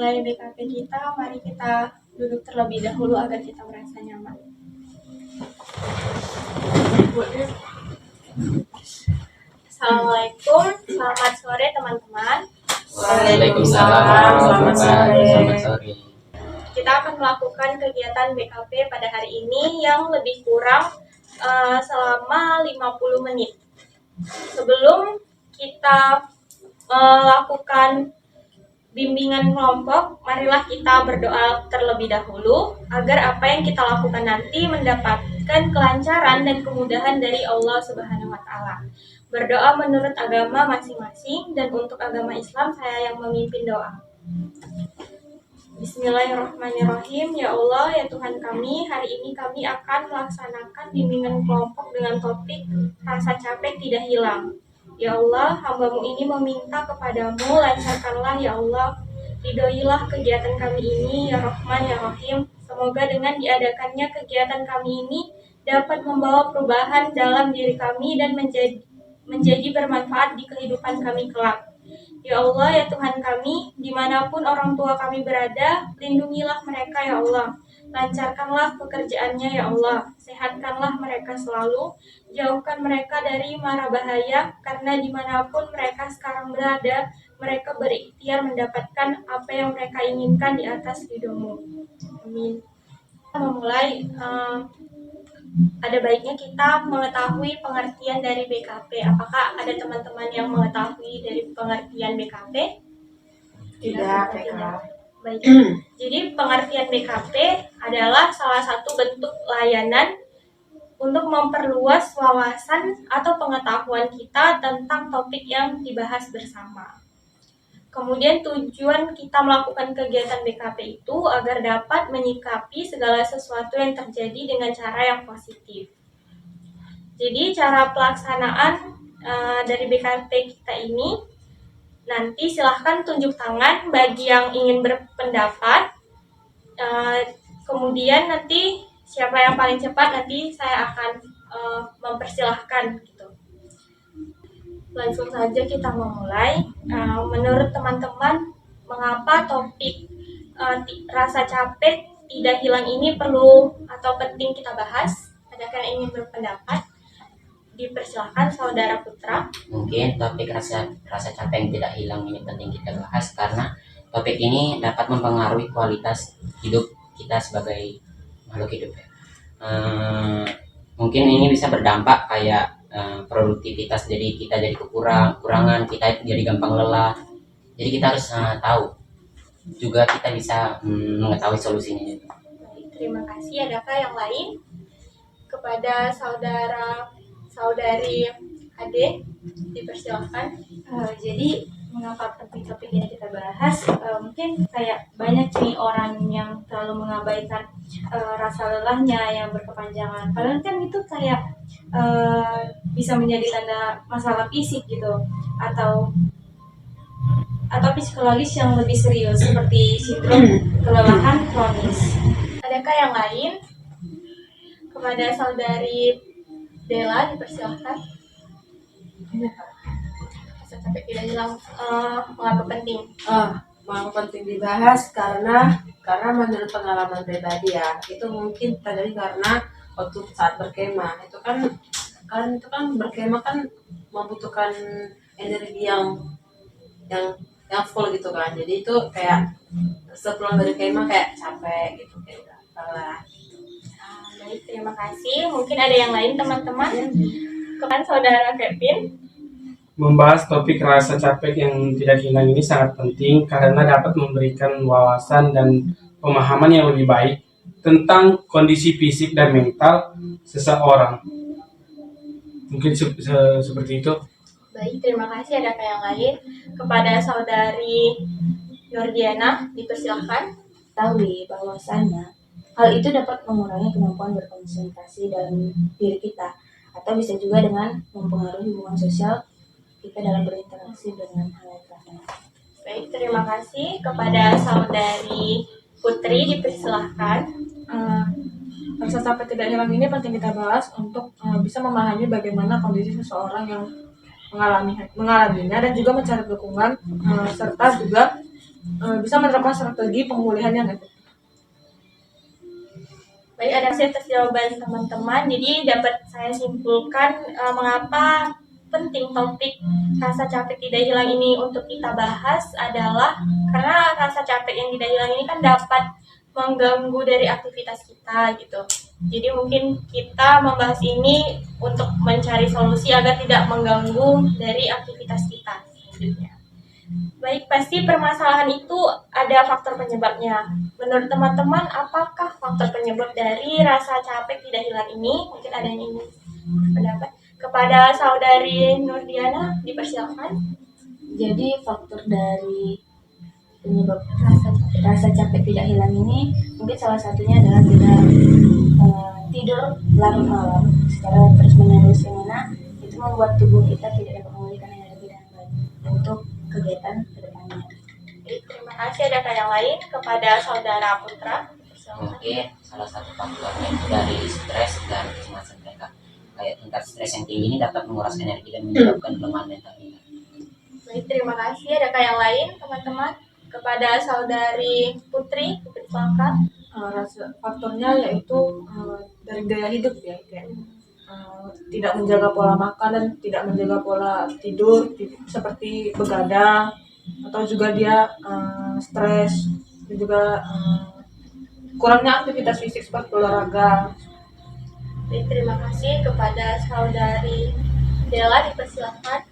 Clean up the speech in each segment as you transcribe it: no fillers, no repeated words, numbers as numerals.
memulai BKP kita, mari kita duduk terlebih dahulu agar kita merasa nyaman. Assalamualaikum, selamat sore teman-teman. Waalaikumsalam, selamat sore. Kita akan melakukan kegiatan BKP pada hari ini yang lebih kurang selama 50 menit. Sebelum kita melakukan bimbingan kelompok, marilah kita berdoa terlebih dahulu agar apa yang kita lakukan nanti mendapatkan kelancaran dan kemudahan dari Allah Subhanahu wa Ta'ala. Berdoa menurut agama masing-masing, dan untuk agama Islam saya yang memimpin doa. Bismillahirrahmanirrahim. Ya Allah, ya Tuhan kami, hari ini kami akan melaksanakan bimbingan kelompok dengan topik rasa capek tidak hilang. Ya Allah, hamba-Mu ini meminta kepadamu, lancarkanlah ya Allah, ridhoilah kegiatan kami ini, ya Rahman, ya Rahim. Semoga dengan diadakannya kegiatan kami ini dapat membawa perubahan dalam diri kami dan menjadi bermanfaat di kehidupan kami kelak. Ya Allah, ya Tuhan kami, dimanapun orang tua kami berada, lindungilah mereka ya Allah. Lancarkanlah pekerjaannya ya Allah. Sehatkanlah mereka selalu. Jauhkan mereka dari mara bahaya, karena dimanapun mereka sekarang berada, mereka berikhtiar mendapatkan apa yang mereka inginkan di atas ridho-Mu. Amin. Kita memulai, ada baiknya kita mengetahui pengertian dari BKP. Apakah ada teman-teman yang mengetahui dari pengertian BKP? Tidak. Baik. Jadi pengertian BKP adalah salah satu bentuk layanan untuk memperluas wawasan atau pengetahuan kita tentang topik yang dibahas bersama. Kemudian tujuan kita melakukan kegiatan BKP itu agar dapat menyikapi segala sesuatu yang terjadi dengan cara yang positif. Jadi cara pelaksanaan dari BKP kita ini, nanti silahkan tunjuk tangan bagi yang ingin berpendapat. Kemudian nanti siapa yang paling cepat nanti saya akan mempersilahkan gitu. Langsung saja kita memulai. Menurut teman-teman, mengapa topik rasa capek tidak hilang ini perlu atau penting kita bahas? Adakah yang ingin berpendapat? Dipersilahkan Saudara Putra. Mungkin topik rasa capek yang tidak hilang ini penting kita bahas karena topik ini dapat mempengaruhi kualitas hidup kita sebagai makhluk hidup ya. Mungkin ini bisa berdampak kayak produktivitas, jadi kita jadi kekurangan, kita jadi gampang lelah. Jadi kita harus tahu juga, kita bisa mengetahui solusinya. Baik, terima kasih. Adakah yang lain? Kepada saudari Ade, dipersilahkan. Jadi mengapa penting topik ini kita bahas? Mungkin kayak banyak nih orang yang terlalu mengabaikan rasa lelahnya yang berkepanjangan. Padahal kan itu kayak bisa menjadi tanda masalah fisik gitu, atau psikologis yang lebih serius seperti sindrom kelelahan kronis. Adakah yang lain? Kepada saudari Dela, dipersilahkan. Rasa capek tidak hilang, mengapa penting? Mengapa penting dibahas? Karena menurut pengalaman pribadi ya, itu mungkin terjadi karena waktu saat berkemah itu kan berkemah kan membutuhkan energi yang full gitu kan. Jadi itu kayak sepulang dari kemah kayak capek gitu, kayak udah lelah. Baik, terima kasih. Mungkin ada yang lain teman-teman? Kepada Saudara Kevin. Membahas topik rasa capek yang tidak hilang ini sangat penting karena dapat memberikan wawasan dan pemahaman yang lebih baik tentang kondisi fisik dan mental seseorang. Mungkin seperti itu. Baik, terima kasih. Adakah yang lain? Kepada Saudari Nordiana, dipersilahkan. Ketahui bahwasannya hal itu dapat mengurangi kemampuan berkonsentrasi dalam diri kita, atau bisa juga dengan mempengaruhi hubungan sosial kita dalam berinteraksi dengan hal lain. Baik, terima kasih. Kepada Saudari Putri, dipersilahkan. Rasa capek tidak hilang ini penting kita bahas untuk bisa memahami bagaimana kondisi seseorang yang mengalaminya, dan juga mencari dukungan serta juga bisa menerapkan strategi pemulihan yang efektif. Baik, ada kasih atas jawaban teman-teman. Jadi dapat saya simpulkan mengapa penting topik rasa capek tidak hilang ini untuk kita bahas adalah karena rasa capek yang tidak hilang ini kan dapat mengganggu dari aktivitas kita gitu. Jadi mungkin kita membahas ini untuk mencari solusi agar tidak mengganggu dari aktivitas kita selanjutnya. Baik, pasti permasalahan itu ada faktor penyebabnya. Menurut teman-teman, apakah faktor penyebab dari rasa capek tidak hilang ini? Mungkin ada yang ingin pendapat. Kepada saudari Nurdiana, dipersilakan. Jadi faktor dari penyebab rasa capek tidak hilang ini mungkin salah satunya adalah tidak tidur larut malam secara terus menerus, yang mana itu membuat tubuh kita tidak dapat memulihkan energi dengan baik untuk kegiatan kedepannya. Terima kasih. Adakah yang lain kepada saudara Putra? Mungkin salah satu faktornya itu dari stres dan kecemasan mereka. Kayak tingkat stres yang tinggi ini dapat menguras energi dan menyebabkan kelemahan mental kita. Baik, terima kasih. Adakah yang lain, teman-teman? Kepada saudari Putri, dipersilakan. Faktornya yaitu dari gaya hidup ya, kayak tidak menjaga pola makan dan tidak menjaga pola tidur, seperti begadang, atau juga dia stres, dan juga kurangnya aktivitas fisik seperti olahraga. Baik, terima kasih. Kepada saudari Della, dipersilakan.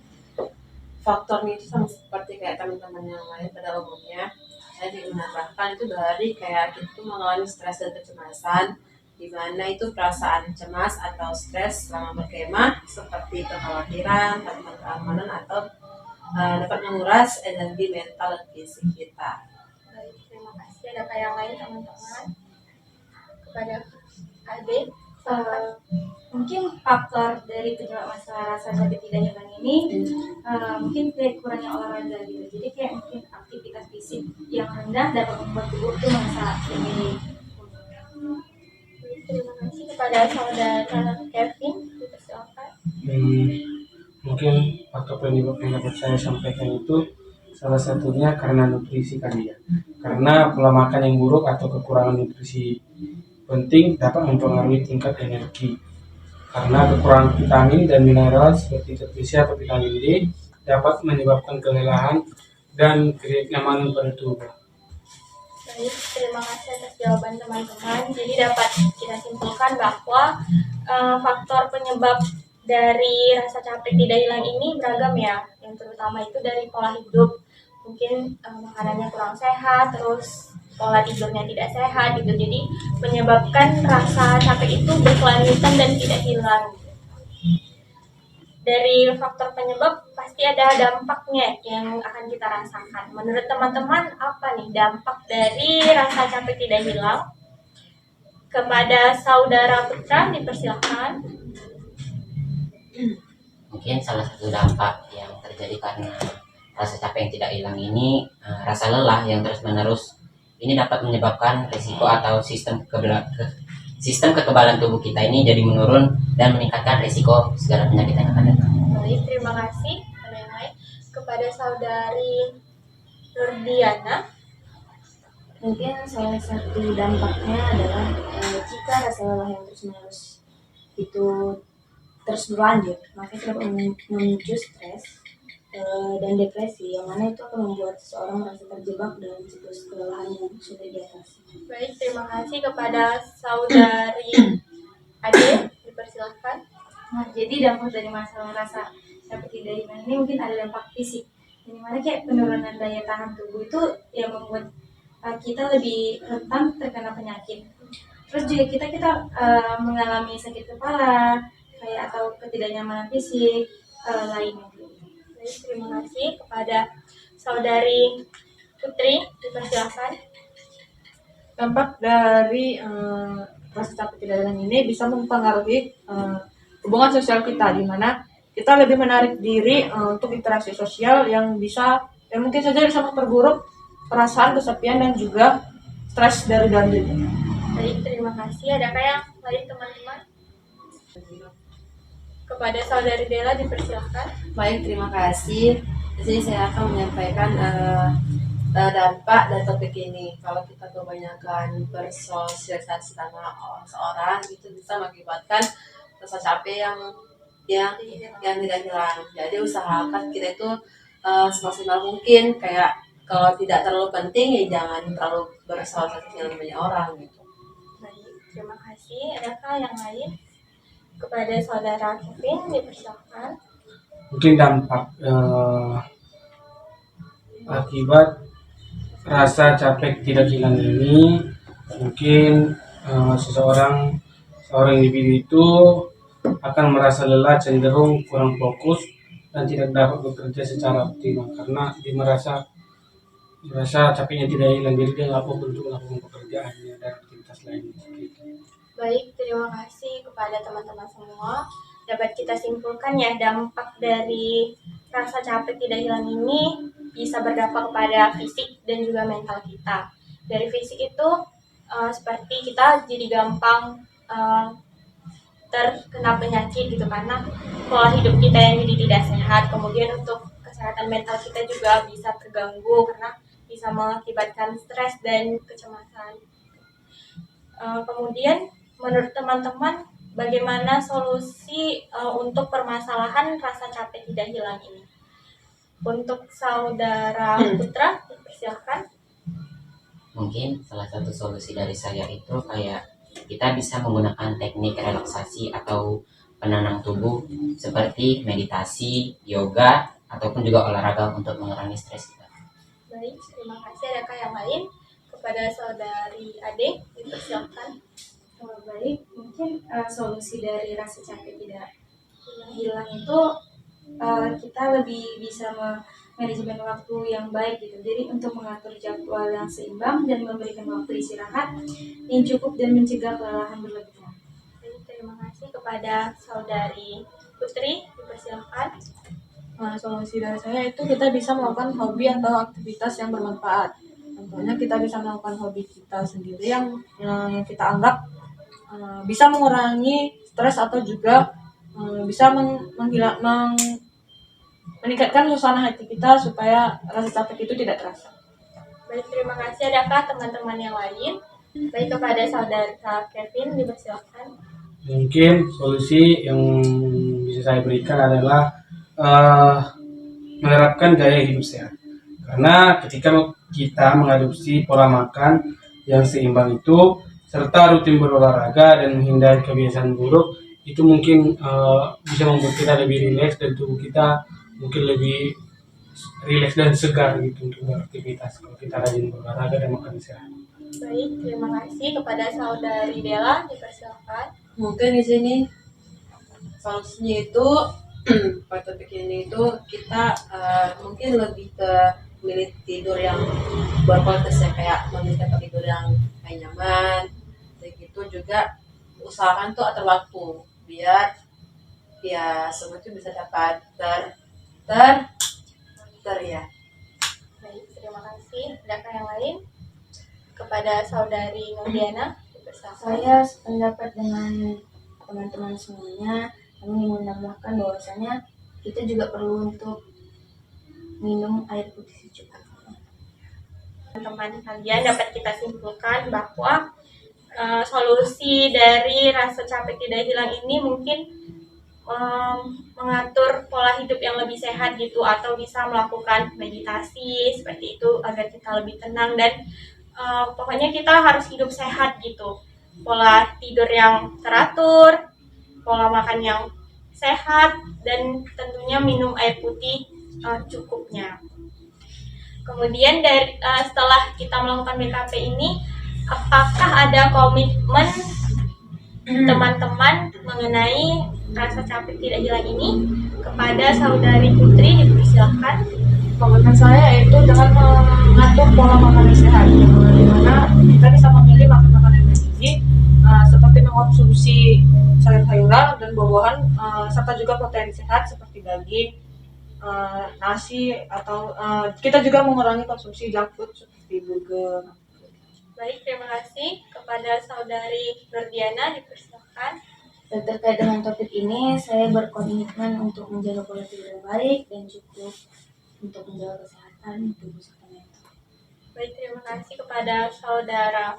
Faktornya itu sama seperti kayak teman-teman yang lain pada umumnya. Saya juga menambahkan itu dari kayak kita tuh mengalami stres dan kecemasan, di mana itu perasaan cemas atau stres selama berkemah seperti kekhawatiran, takut keamanan atau dapat menguras energi mental dan fisik kita. Baik, terima kasih. Adakah yang lain, teman-teman? Kepada Ade, Mungkin faktor dari penyebab masalah rasa capek tidak hilang ini mungkin kayak kurangnya olahraga gitu. Jadi kayak mungkin aktivitas fisik yang rendah dapat membuat tubuh itu merasa lebih. terima kasih. Kepada saudara Kevin, dipersilakan. Mungkin faktor penyebab yang dapat saya sampaikan itu salah satunya karena nutrisi kali ya. Karena pola makan yang buruk atau kekurangan nutrisi penting dapat mempengaruhi tingkat energi. Karena kekurangan vitamin dan mineral seperti zat besi atau vitamin D dapat menyebabkan kelelahan dan ketidaknyamanan pada tubuh. Baik, terima kasih atas jawaban teman-teman. Jadi dapat kita simpulkan bahwa faktor penyebab dari rasa capek tidak hilang ini beragam ya. Yang terutama itu dari pola hidup. Mungkin makanannya kurang sehat, terus pola tidurnya tidak sehat gitu. Jadi menyebabkan rasa capek itu berkelanjutan dan tidak hilang. Dari faktor penyebab pasti ada dampaknya yang akan kita rasakan. Menurut teman-teman apa nih dampak dari rasa capek tidak hilang? Kepada saudara Putra, dipersilakan. Mungkin salah satu dampak yang terjadi karena rasa capek yang tidak hilang ini, rasa lelah yang terus menerus ini dapat menyebabkan risiko atau sistem kekebalan tubuh kita ini jadi menurun dan meningkatkan risiko segala penyakit yang akan datang. Baik, terima kasih. Ada yang lain? Kepada saudari Nurdiana. Mungkin salah satu dampaknya adalah jika rasa lelah yang terus menerus itu terus berlanjut, maka itu dapat memicu stres dan depresi, yang mana itu akan membuat seseorang merasa terjebak dalam siklus kelelahan yang sulit diatasi. Baik, terima kasih. Kepada saudari Ade, dipersilakan. Nah, jadi dampak dari masalah rasa capek tidak hilang ini mungkin ada dampak fisik, yang mana kayak penurunan daya tahan tubuh itu yang membuat kita lebih rentan terkena penyakit. Terus juga kita mengalami sakit kepala, kayak atau ketidaknyamanan fisik lainnya. Baik, terima kasih. Kepada saudari Putri, dipersilakan. Dampak dari rasa capek tidak hilang ini bisa mempengaruhi hubungan sosial kita, di mana kita lebih menarik diri untuk interaksi sosial yang mungkin saja bisa memperburuk perasaan kesepian dan juga stres dari dalam diri. Baik, terima kasih. Adakah yang lain, teman-teman? Kepada saudari Della, dipersilakan. Baik, terima kasih. Di sini saya akan menyampaikan dampak dari topik ini. Kalau kita kebanyakan bersosialisasi sama seorang itu bisa mengakibatkan rasa capek yang tidak hilang. Jadi usahakan kita itu semaksimal mungkin, kayak kalau tidak terlalu penting ya jangan terlalu bersosialisasi dengan banyak orang gitu. Baik, terima kasih. Adakah yang lain? Kepada saudara Kevin, dipersilakan. Mungkin dampak akibat rasa capek tidak hilang ini, mungkin seorang individu itu akan merasa lelah, cenderung kurang fokus dan tidak dapat bekerja secara optimal karena dia merasa capeknya tidak hilang, jadi dia nggak fokus untuk melakukan pekerjaannya dan aktivitas lainnya seperti itu. Baik, terima kasih kepada teman-teman semua. Dapat kita simpulkan ya, dampak dari rasa capek tidak hilang ini bisa berdampak kepada fisik dan juga mental kita. Dari fisik itu seperti kita jadi gampang terkena penyakit gitu karena pola hidup kita yang jadi tidak sehat. Kemudian untuk kesehatan mental kita juga bisa terganggu karena bisa mengakibatkan stres dan kecemasan. Kemudian menurut teman-teman bagaimana solusi untuk permasalahan rasa capek tidak hilang ini? Untuk saudara Putra, silakan. Mungkin salah satu solusi dari saya itu kayak kita bisa menggunakan teknik relaksasi atau penenang tubuh seperti meditasi, yoga, ataupun juga olahraga untuk mengurangi stres kita. Baik, terima kasih. Adakah yang lain? Kepada saudari Ade, dipersilakan. Baik, mungkin solusi dari rasa capek tidak hilang itu kita lebih bisa manajemen waktu yang baik gitu. Jadi untuk mengatur jadwal yang seimbang dan memberikan waktu istirahat yang cukup dan mencegah kelelahan berlebihan. Baik, terima kasih. Kepada saudari Putri, dipersilakan. Nah, solusi dari saya itu kita bisa melakukan hobi atau aktivitas yang bermanfaat. Contohnya kita bisa melakukan hobi kita sendiri yang kita anggap bisa mengurangi stres atau juga bisa meningkatkan suasana hati kita supaya rasa capek itu tidak terasa. Baik, terima kasih. Adakah teman-teman yang lain? Baik, kepada saudara Kevin, dipersilakan. Mungkin solusi yang bisa saya berikan adalah menerapkan gaya hidup sehat. Karena ketika kita mengadopsi pola makan yang seimbang itu, serta rutin berolahraga dan menghindari kebiasaan buruk, itu mungkin bisa membuat kita lebih rileks dan tubuh kita mungkin lebih rileks dan segar gitu untuk beraktivitas kalau kita rajin berolahraga dan makan sehat. Baik, terima kasih. Kepada saudari Dela, dipersilakan. Mungkin di sini solusinya itu pada topik ini itu kita mungkin lebih ke milih tidur yang berkualitas ya, kayak memilih tempat tidur yang nyaman. Begitu juga usahakan tuh atur waktu biar ya semua itu bisa dapat ya. Baik, terima kasih. Adakah yang lain? Kepada saudari Nurdiana, dipersilakan. Saya sependapat dengan teman-teman semuanya. Kami ingin menambahkan bahwasanya kita juga perlu untuk minum air putih secukupnya. Teman-teman kalian dapat kita simpulkan bahwa solusi dari rasa capek tidak hilang ini mungkin mengatur pola hidup yang lebih sehat gitu, atau bisa melakukan meditasi seperti itu agar kita lebih tenang dan pokoknya kita harus hidup sehat gitu. Pola tidur yang teratur, pola makan yang sehat, dan tentunya minum air putih cukupnya. Kemudian dari setelah kita melakukan BKP ini, apakah ada komitmen teman-teman mengenai rasa capek tidak hilang ini? Kepada saudari Putri, dipersilakan. Komitmen saya itu dengan mengatur pola makan yang sehat, di mana kita bisa memilih makan makanan yang bergizi seperti mengkonsumsi sayur-sayuran dan buah-buahan serta juga protein sehat seperti daging, nasi, atau kita juga mengurangi konsumsi junk food seperti burger. Baik, terima kasih. Kepada saudari Nurdiana, dipersilakan. Dan terkait dengan topik ini, saya berkomitmen untuk menjaga pola tidur yang baik dan cukup untuk menjaga kesehatan tubuh serta mental. Baik, terima kasih kepada Saudara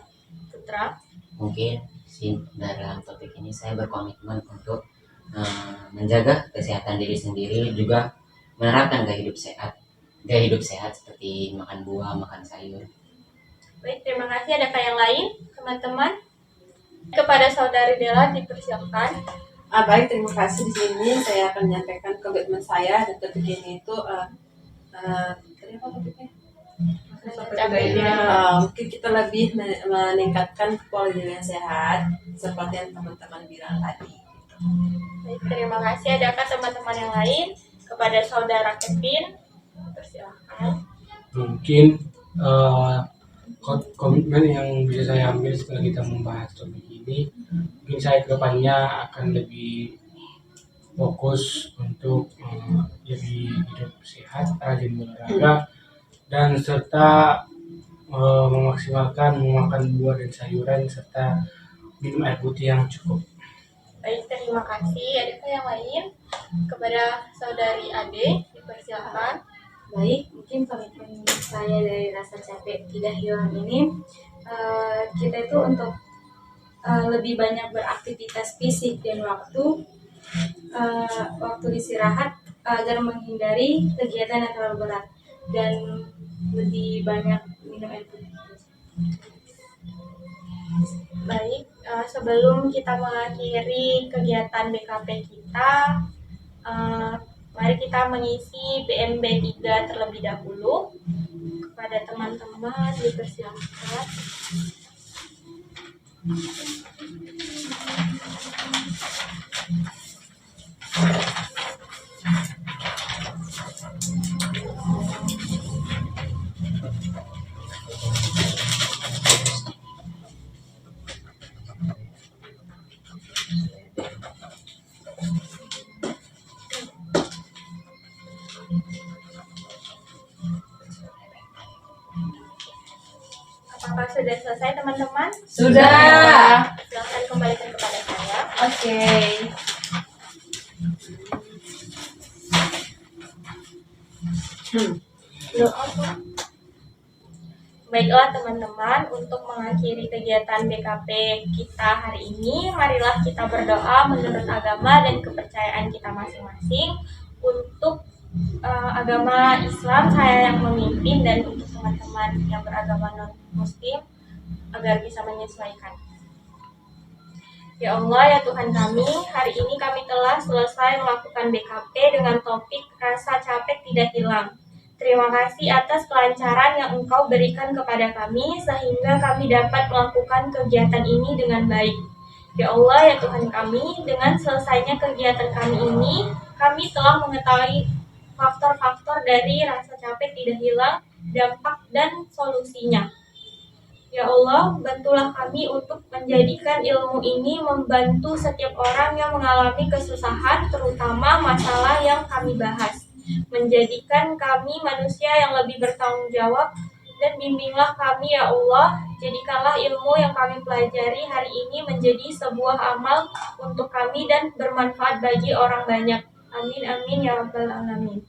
Putra. Mungkin dalam topik ini saya berkomitmen untuk menjaga kesehatan diri sendiri, juga menerapkan gaya hidup sehat seperti makan buah, makan sayur. Baik, terima kasih. Adakah yang lain, teman-teman? Kepada Saudari Dela dipersilakan. Baik, terima kasih. Di sini saya akan menyampaikan komitmen saya, dan topik ini itu tadi apa topiknya? Mungkin kita lebih meningkatkan pola hidup yang sehat seperti yang teman-teman bilang tadi. Baik, terima kasih. Adakah teman-teman yang lain? Kepada Saudara Kevin, persilakan. Mungkin komitmen yang bisa saya ambil setelah kita membahas topik ini, mungkin saya kedepannya akan lebih fokus untuk lebih hidup sehat, rajin berolahraga, dan serta memaksimalkan memakan buah dan sayuran, serta minum air putih yang cukup. Baik, terima kasih. Adakah yang lain? Kepada Saudari Ade, dipersilakan. Baik, mungkin komitmen saya dari rasa capek tidak hilang ini, kita itu untuk lebih banyak beraktivitas fisik dan waktu istirahat agar menghindari kegiatan yang terlalu berat, dan lebih banyak minum air putih. Baik, sebelum kita mengakhiri kegiatan BKP kita, mari kita mengisi BMB 3 terlebih dahulu. Kepada teman-teman dipersilakan. Apakah sudah selesai, teman-teman? Sudah. Silakan kembalikan kepada saya. Oke. Baiklah teman-teman, untuk mengakhiri kegiatan BKP kita hari ini, marilah kita berdoa menurut agama dan kepercayaan kita masing-masing. Untuk agama Islam saya yang memimpin, dan untuk teman-teman yang beragama non-muslim agar bisa menyesuaikan. Ya Allah, ya Tuhan kami, hari ini kami telah selesai melakukan BKP dengan topik rasa capek tidak hilang. Terima kasih atas kelancaran yang Engkau berikan kepada kami sehingga kami dapat melakukan kegiatan ini dengan baik. Ya Allah, ya Tuhan kami, dengan selesainya kegiatan kami ini, kami telah mengetahui faktor-faktor dari rasa capek tidak hilang, dampak dan solusinya. Ya Allah, bantulah kami untuk menjadikan ilmu ini membantu setiap orang yang mengalami kesusahan, terutama masalah yang kami bahas. Menjadikan kami manusia yang lebih bertanggung jawab, dan bimbinglah kami ya Allah, jadikanlah ilmu yang kami pelajari hari ini menjadi sebuah amal untuk kami dan bermanfaat bagi orang banyak. Amin amin ya rabbal alamin.